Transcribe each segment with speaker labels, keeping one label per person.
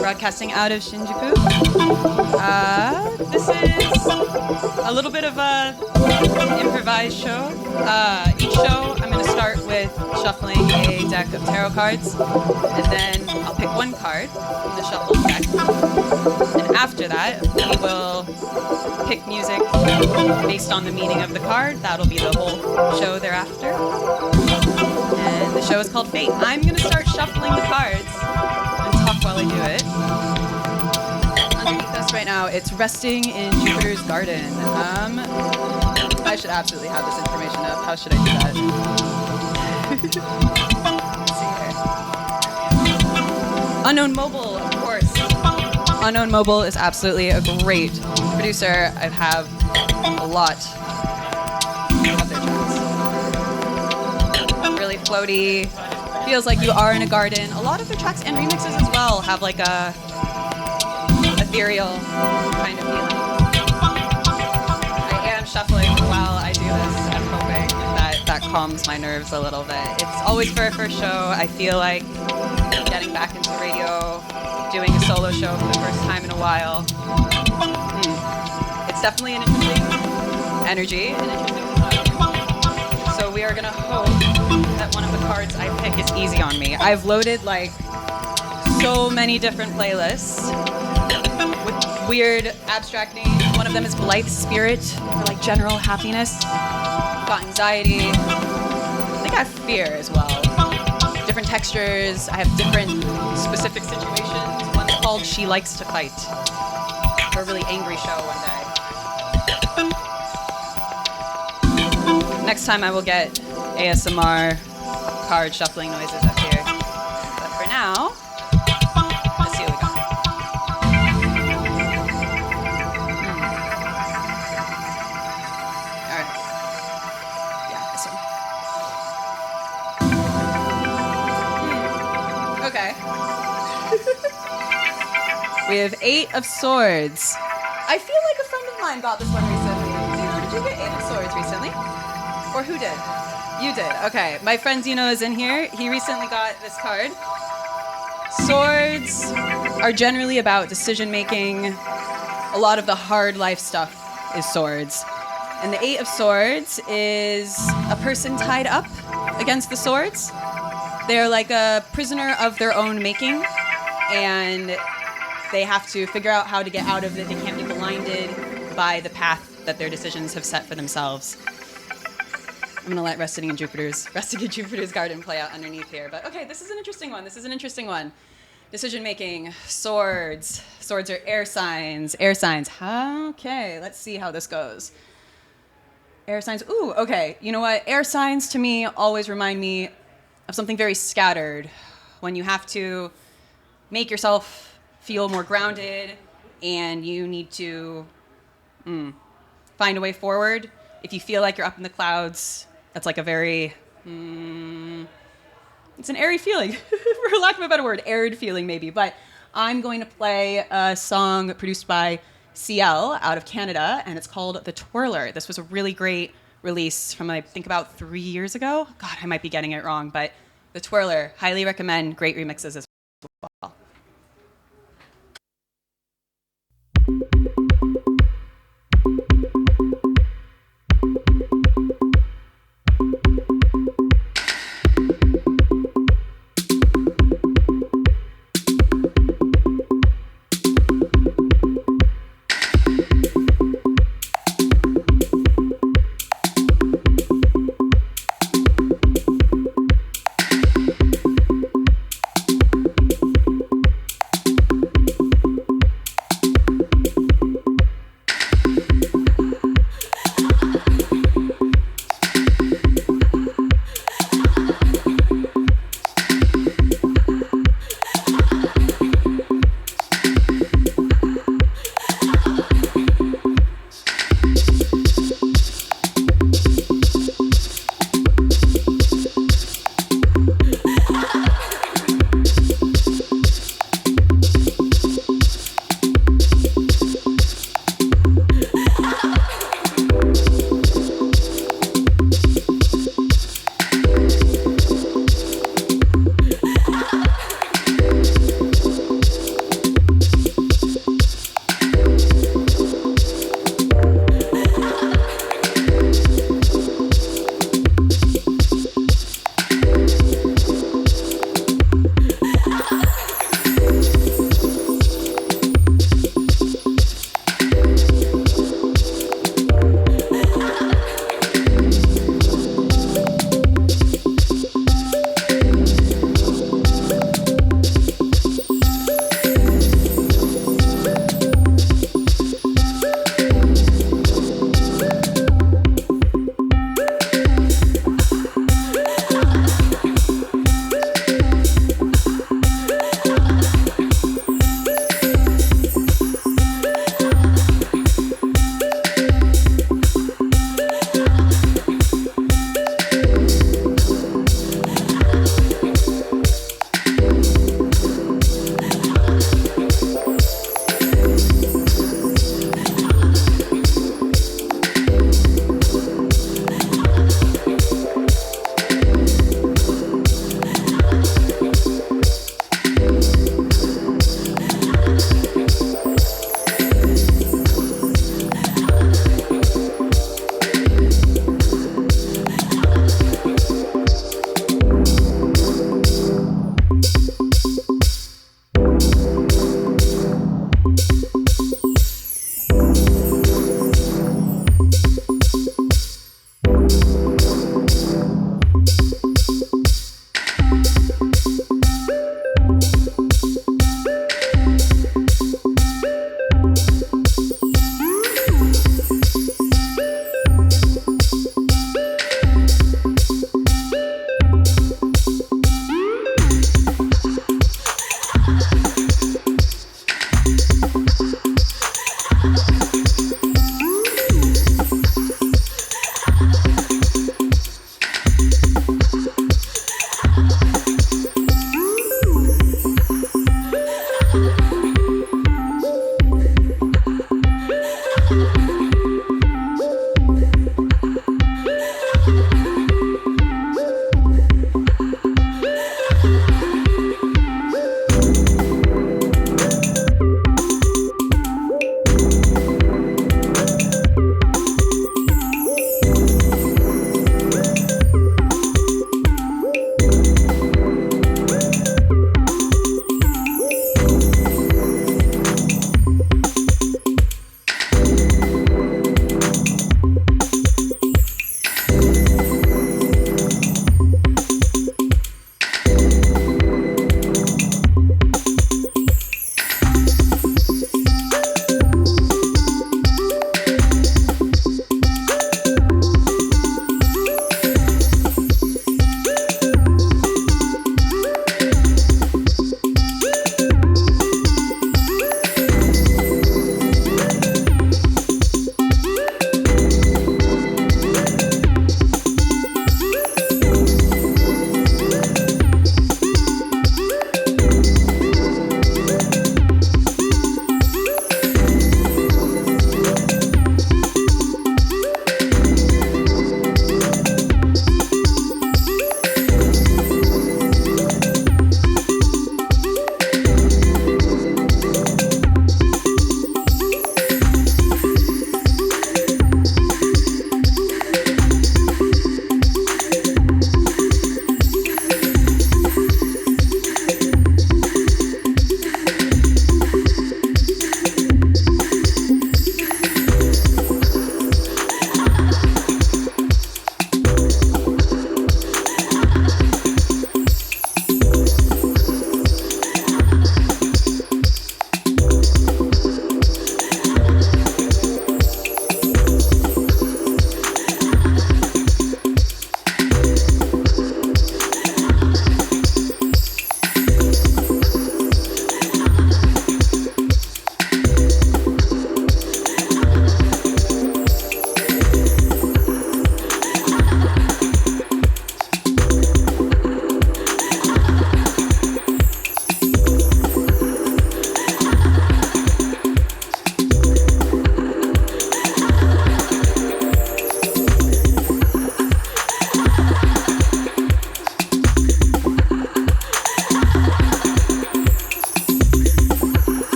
Speaker 1: Broadcasting out of Shinjuku. This is a little bit of a improvised show. Each show I'm going to start with shuffling a deck of tarot cards, and then I'll pick one card from the shuffled deck. And after that, we will pick music based on the meaning of the card. That'll be the whole show thereafter. And the show is called Fate. I'm going to start shuffling the cards and talk while I do it. Underneath us right now, it's resting in Jupiter's garden. I should absolutely have this information up. How should I do that? Let's see here. Unknown Mobile, of course. Unknown Mobile is absolutely a great producer. I have a lot of their tracks. Really floaty. Feels like you are in a garden. A lot of their tracks and remixes as well have like a ethereal kind of feeling. I am shuffling while I do this. I'm hoping that calms my nerves a little bit. It's always for a first show. I feel like getting back into radio, doing a solo show for the first time in a while. It's definitely an interesting energy, an interesting time. So we are gonna hope that one of the cards I pick is easy on me. I've loaded like so many different playlists with weird abstract names. One of them is Blithe Spirit, for like general happiness. Got anxiety. The have fear as well. Different textures. I have different specific situations. One's called She Likes to Fight. For a really angry show one day. Next time I will get ASMR card shuffling noises up here. But for now, let's see what we got. Alright. Yeah, this one. Okay. We have 8 of Swords. I feel like a friend of mine got this one recently. Zeno, did you get 8 of Swords recently? Or who did? You did. Okay. My friend Zeno is in here. He recently got this card. Swords are generally about decision making. A lot of the hard life stuff is swords. And the 8 of Swords is a person tied up against the swords. They're like a prisoner of their own making. And they have to figure out how to get out of it. They can't be blinded by the path that their decisions have set for themselves. I'm gonna let Resting in Jupiter's Garden play out underneath here. But okay, this is an interesting one. Decision making, swords. Swords are air signs. Okay, let's see how this goes. Air signs, ooh, okay. You know what? Air signs to me always remind me of something very scattered. When you have to make yourself feel more grounded and you need to find a way forward. If you feel like you're up in the clouds, that's like a very, it's an airy feeling, for lack of a better word, arid feeling maybe. But I'm going to play a song produced by CL out of Canada, and it's called The Twirler. This was a really great release from, I think, about 3 years ago. God, I might be getting it wrong, but The Twirler, highly recommend, great remixes as well.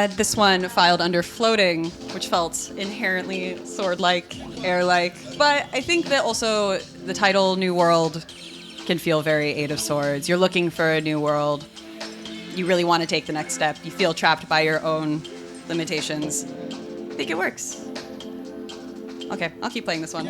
Speaker 1: had this one filed under floating, which felt inherently sword-like, air-like. But I think that also the title New World can feel very Eight of Swords. You're looking for a new world. You really want to take the next step. You feel trapped by your own limitations. I think it works. Okay, I'll keep playing this one.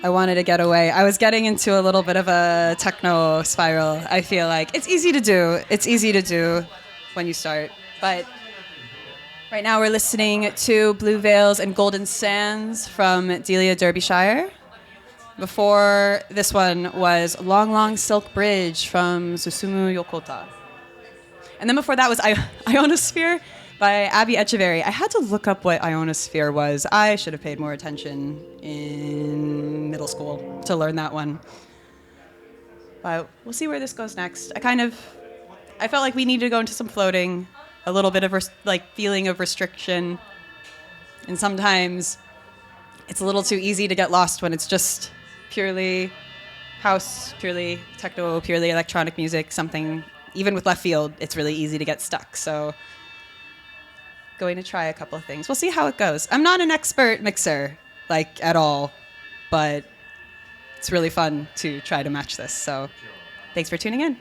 Speaker 1: I wanted to get away. I was getting into a little bit of a techno spiral. I feel like it's easy to do. It's easy to do when you start. But right now we're listening to Blue Veils and Golden Sands from Delia Derbyshire. Before this one was Long Long Silk Bridge from Susumu Yokota. And then before that was Ionosphere by Abby Echeverry. I had to look up what ionosphere was. I should have paid more attention in middle school to learn that one. But we'll see where this goes next. I felt like we needed to go into some floating, a little bit of feeling of restriction. And sometimes it's a little too easy to get lost when it's just purely house, purely techno, purely electronic music, something, even with left field, it's really easy to get stuck. So going to try a couple of things. We'll see how it goes. I'm not an expert mixer, at all, but it's really fun to try to match this. So thanks for tuning in.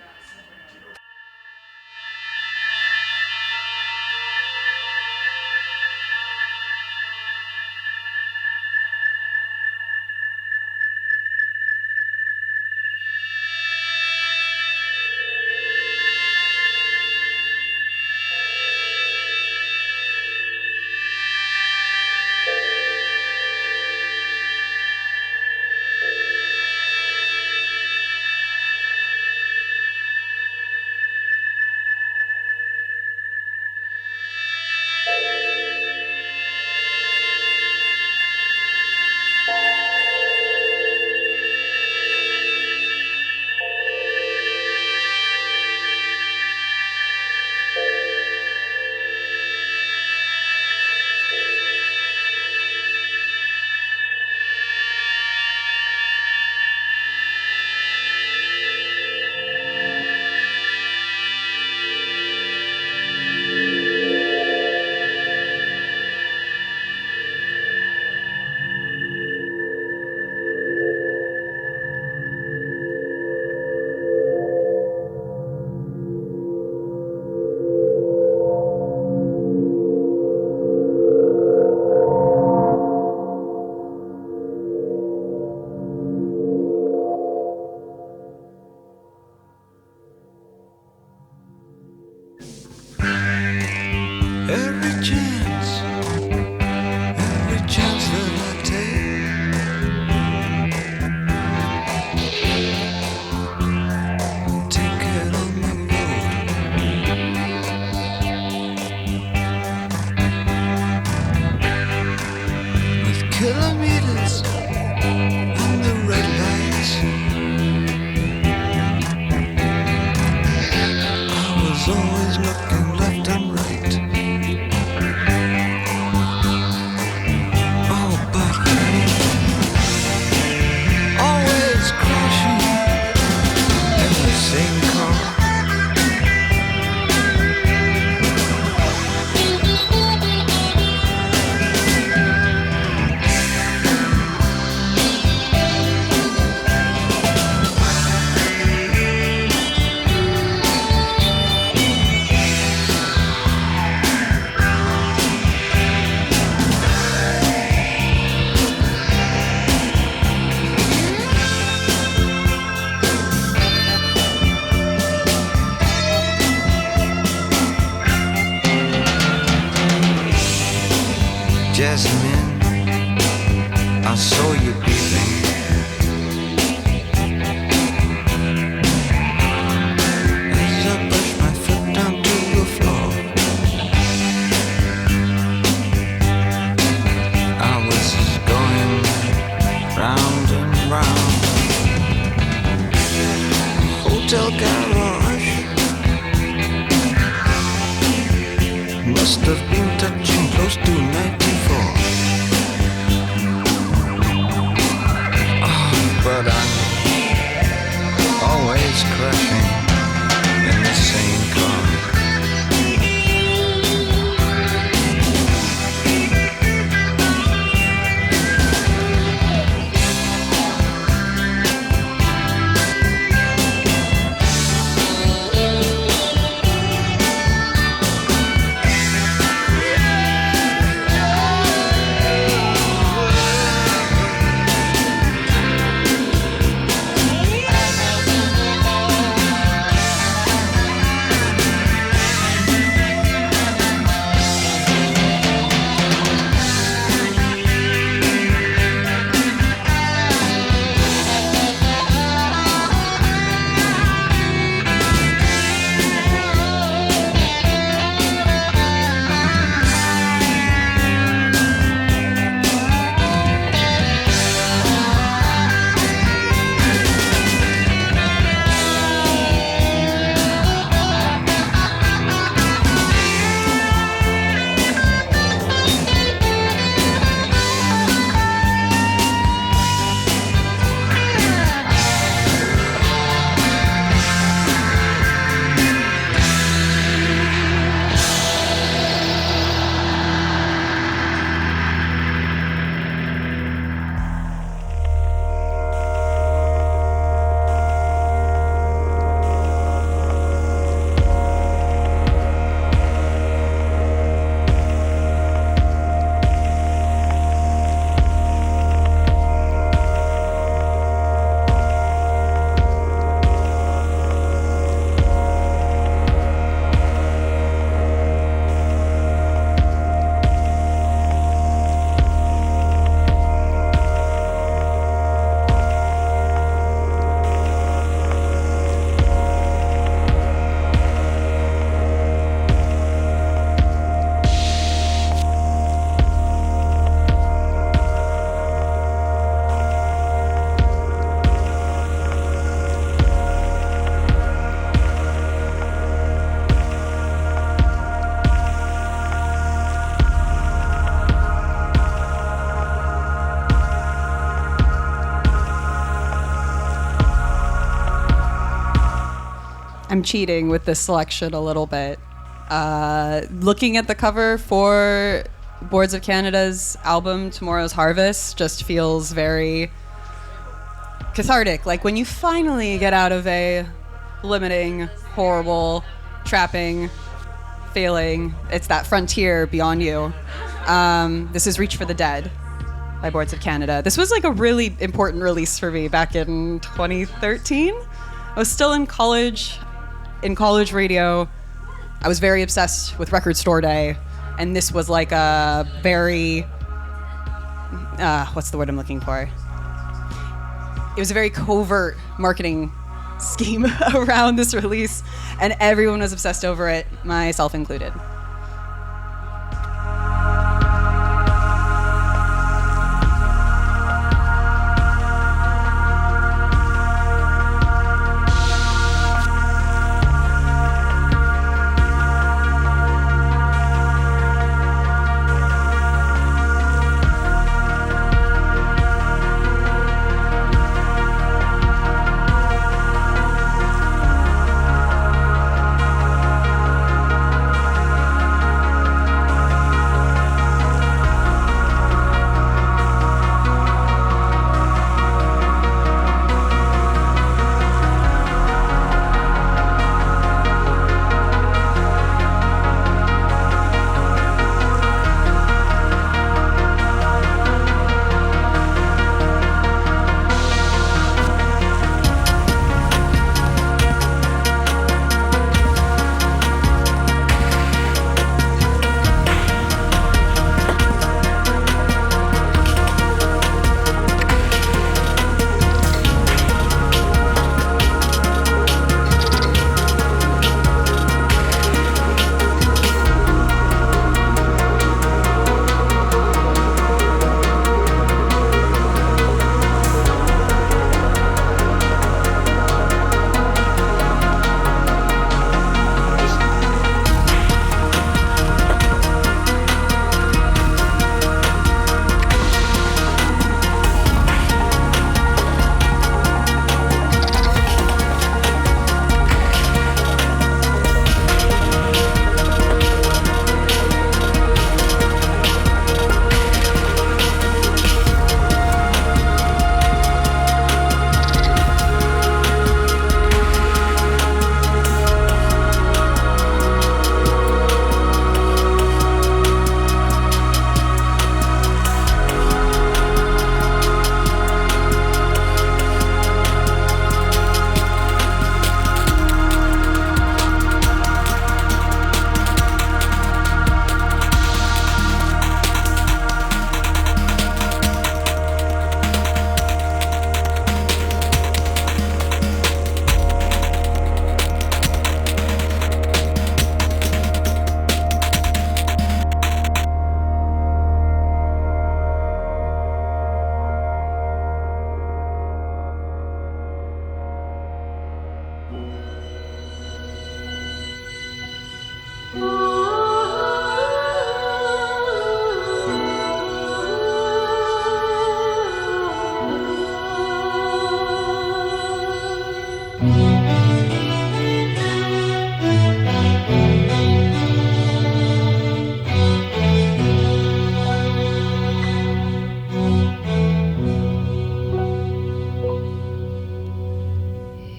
Speaker 2: Jasmine, I saw you breathing. As I pushed my foot down to the floor, I was going round and round. Hotel garage must have been touching close to 94. But I'm always crashing in the same car.
Speaker 1: I'm cheating with this selection a little bit. Looking at the cover for Boards of Canada's album Tomorrow's Harvest just feels very cathartic. Like when you finally get out of a limiting, horrible, trapping feeling, it's that frontier beyond you. This is Reach for the Dead by Boards of Canada. This was like a really important release for me back in 2013. I was still in college radio. I was very obsessed with Record Store Day, and this was like a very, what's the word I'm looking for? It was a very covert marketing scheme around this release, and everyone was obsessed over it, myself included.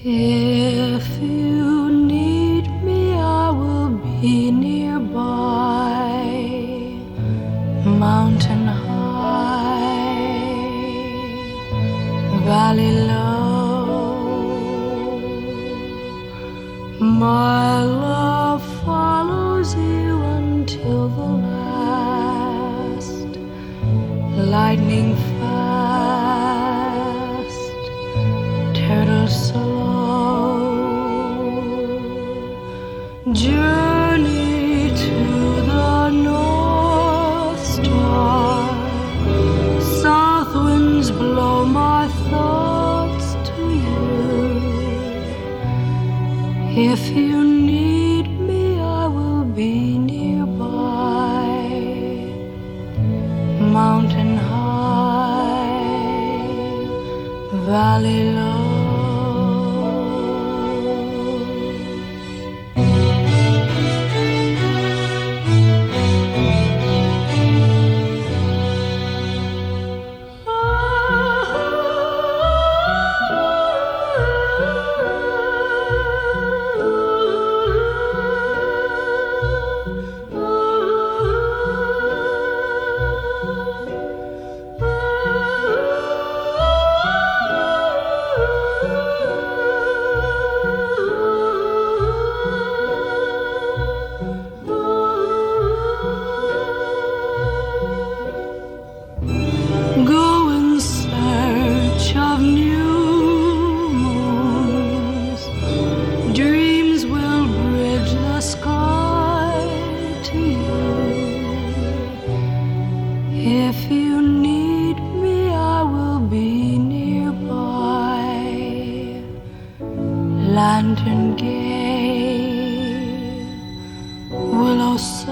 Speaker 3: If you need me, I will be nearby, mountain high, valley low. My love follows you until the last, lightning fast, turtle slow. Journey to the North Star. South winds blow my thoughts to you. If you need me, I will be nearby, mountain high, valley low. lantern gay, willow sad,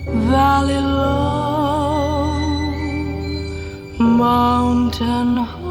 Speaker 3: valley low, mountain high.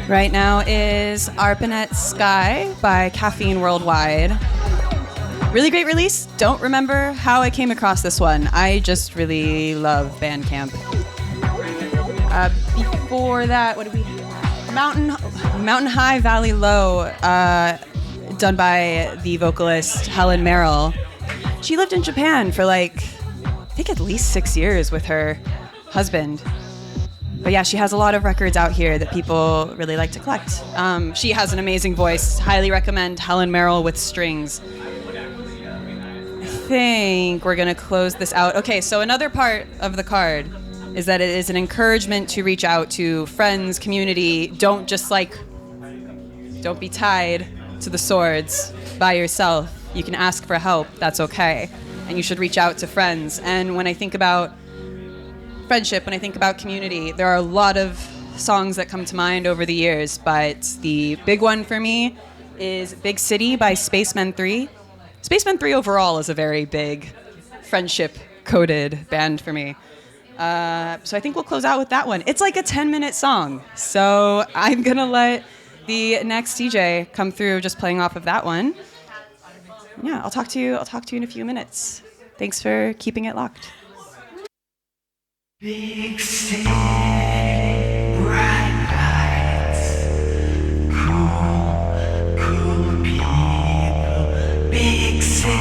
Speaker 1: Right now is Arpanet Sky by Caffeine Worldwide. Really great release. Don't remember how I came across this one. I just really love Bandcamp. Before that, what did we have? Mountain High, Valley Low, done by the vocalist Helen Merrill. She lived in Japan for I think at least 6 years with her husband. But yeah, she has a lot of records out here that people really like to collect. She has an amazing voice. Highly recommend Helen Merrill with Strings. I think we're going to close this out. Okay, so another part of the card is that it is an encouragement to reach out to friends, community. Don't be tied to the swords by yourself. You can ask for help. That's okay. And you should reach out to friends. And when I think about friendship, when I think about community, there are a lot of songs that come to mind over the years, but the big one for me is Big City by Spacemen 3. Spacemen 3 overall is a very big friendship-coded band for me. So I think we'll close out with that one. It's like a 10-minute song, so I'm gonna let the next DJ come through just playing off of that one. Yeah, I'll talk to you in a few minutes. Thanks for keeping it locked.
Speaker 2: Big city, bright lights, cool people. Big city.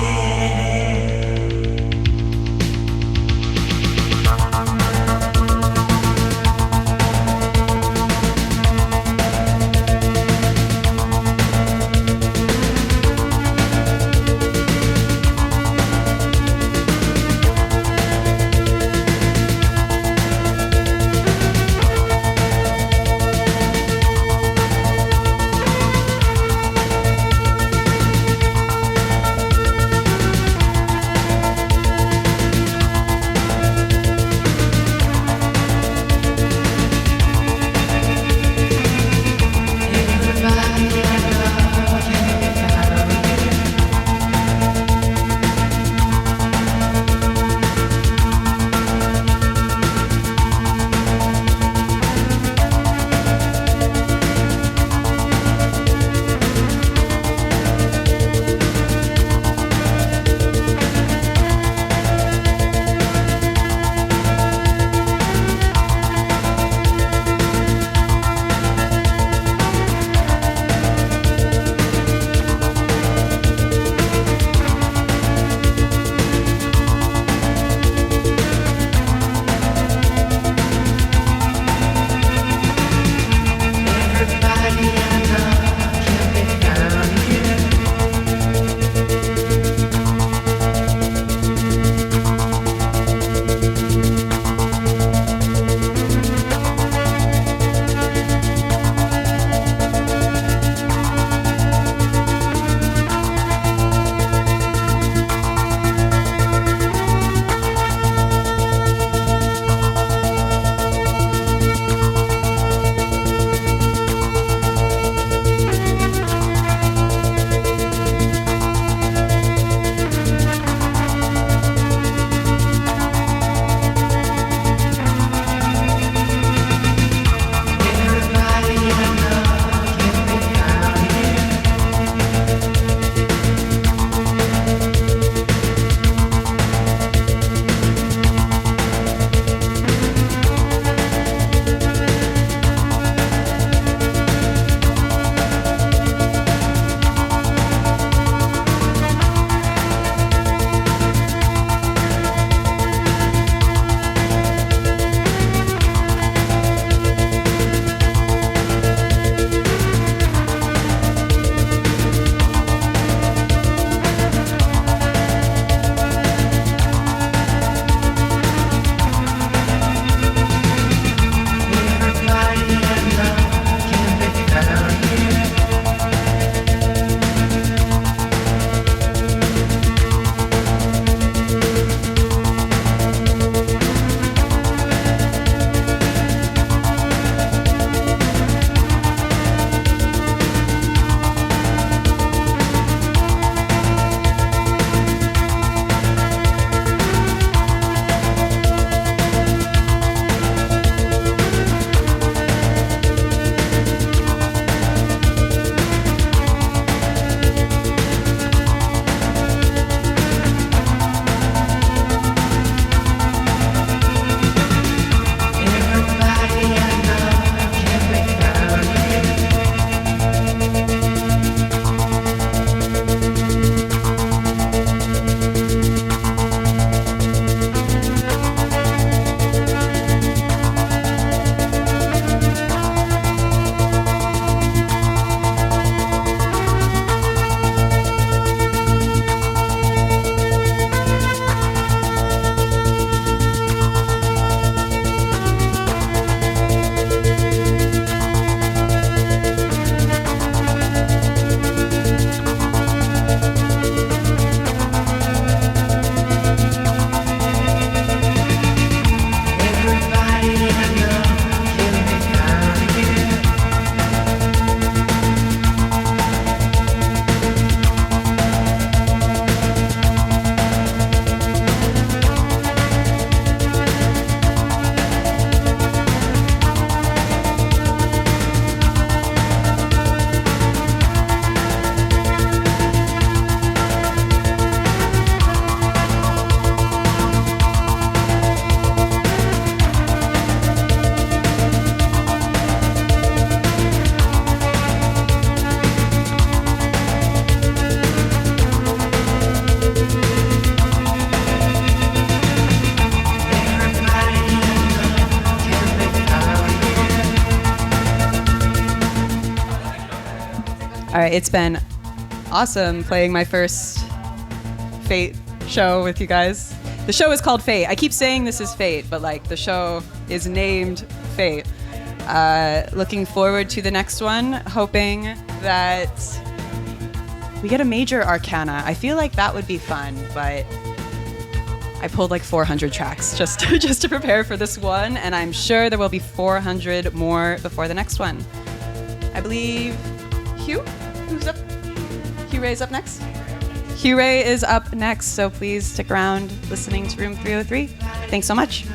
Speaker 1: All right, it's been awesome playing my first Fate show with you guys. The show is called Fate. I keep saying this is Fate, but like the show is named Fate. Looking forward to the next one, hoping that we get a major arcana. I feel like that would be fun, but I pulled like 400 tracks just to prepare for this one, and I'm sure there will be 400 more before the next one. I believe Hugh? Who's up? Hugh Ray's up next? Hugh Ray is up next, so please stick around listening to Room 303. Thanks so much.